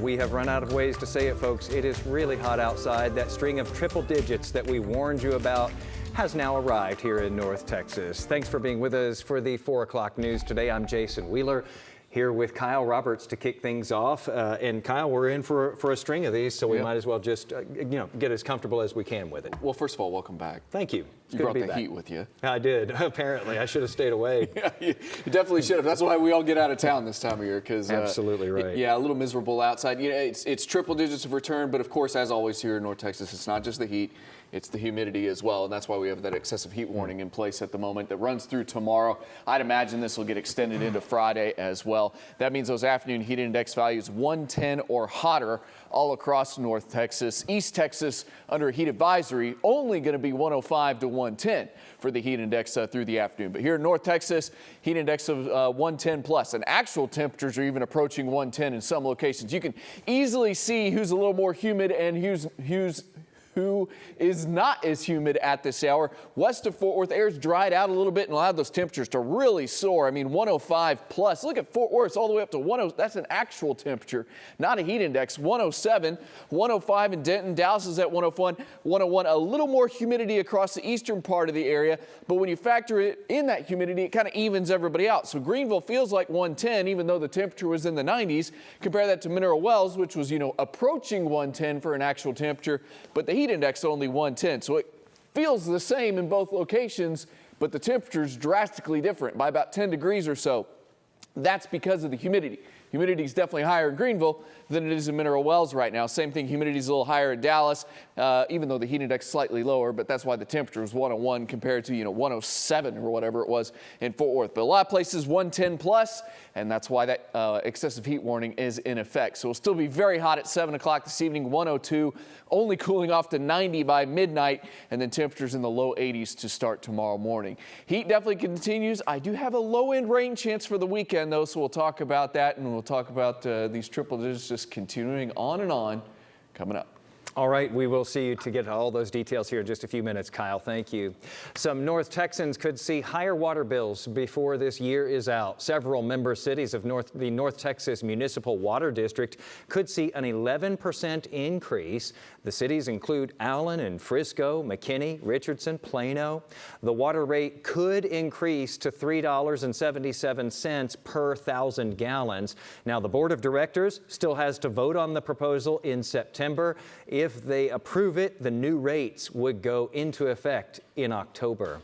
We have run out of ways to say it, folks. It is really hot outside. That string of triple digits that we warned you about has now arrived here in North Texas. Thanks for being with us for the 4 o'clock news today. I'm Jason Wheeler, here with Kyle Roberts to kick things off. And Kyle, we're in for a string of these, so we might as well just get as comfortable as we can with it. Well, first of all, welcome back. Thank you. You brought the heat with you. I did. Apparently, I should have stayed away. Yeah, you definitely should have. That's why we all get out of town this time of year. Because absolutely right. Yeah, a little miserable outside. You know, it's triple digits of return, but of course, as always here in North Texas, it's not just the heat. It's the humidity as well, and that's why we have that excessive heat warning in place at the moment that runs through tomorrow. I'd imagine this will get extended into Friday as well. That means those afternoon heat index values 110 or hotter all across North Texas. East Texas under a heat advisory, only going to be 105 to 110 for the heat index through the afternoon. But here in North Texas, heat index of 110 plus, and actual temperatures are even approaching 110 in some locations. You can easily see who's a little more humid and who is not as humid at this hour. West of Fort Worth, air's dried out a little bit and allowed those temperatures to really soar. I mean, 105 plus. Look at Fort Worth, all the way up to 10. That's an actual temperature, not a heat index. 107, 105 in Denton. Dallas is at 101, 101. A little more humidity across the eastern part of the area, but when you factor it in that humidity, it kind of evens everybody out. So Greenville feels like 110, even though the temperature was in the 90s. Compare that to Mineral Wells, which was, approaching 110 for an actual temperature, but the heat index only 110. So it feels the same in both locations, but the temperature is drastically different by about 10 degrees or so. That's because of the humidity. Humidity is definitely higher in Greenville than it is in Mineral Wells right now. Same thing, humidity is a little higher in Dallas, even though the heat index is slightly lower, but that's why the temperature is 101 compared to, 107 or whatever it was in Fort Worth. But a lot of places 110 plus, and that's why that excessive heat warning is in effect. So it'll still be very hot at 7 o'clock this evening, 102, only cooling off to 90 by midnight, and then temperatures in the low 80s to start tomorrow morning. Heat definitely continues. I do have a low-end rain chance for the weekend, though, so we'll talk about that, and we'll talk about these triple digits just continuing on and on coming up. All right, we will see you to get all those details here in just a few minutes, Kyle. Thank you. Some North Texans could see higher water bills before this year is out. Several member cities of the North Texas Municipal Water District could see an 11% increase. The cities include Allen and Frisco, McKinney, Richardson, Plano. The water rate could increase to $3.77 per 1,000 gallons. Now, the Board of Directors still has to vote on the proposal in September. If they approve it, the new rates would go into effect in October.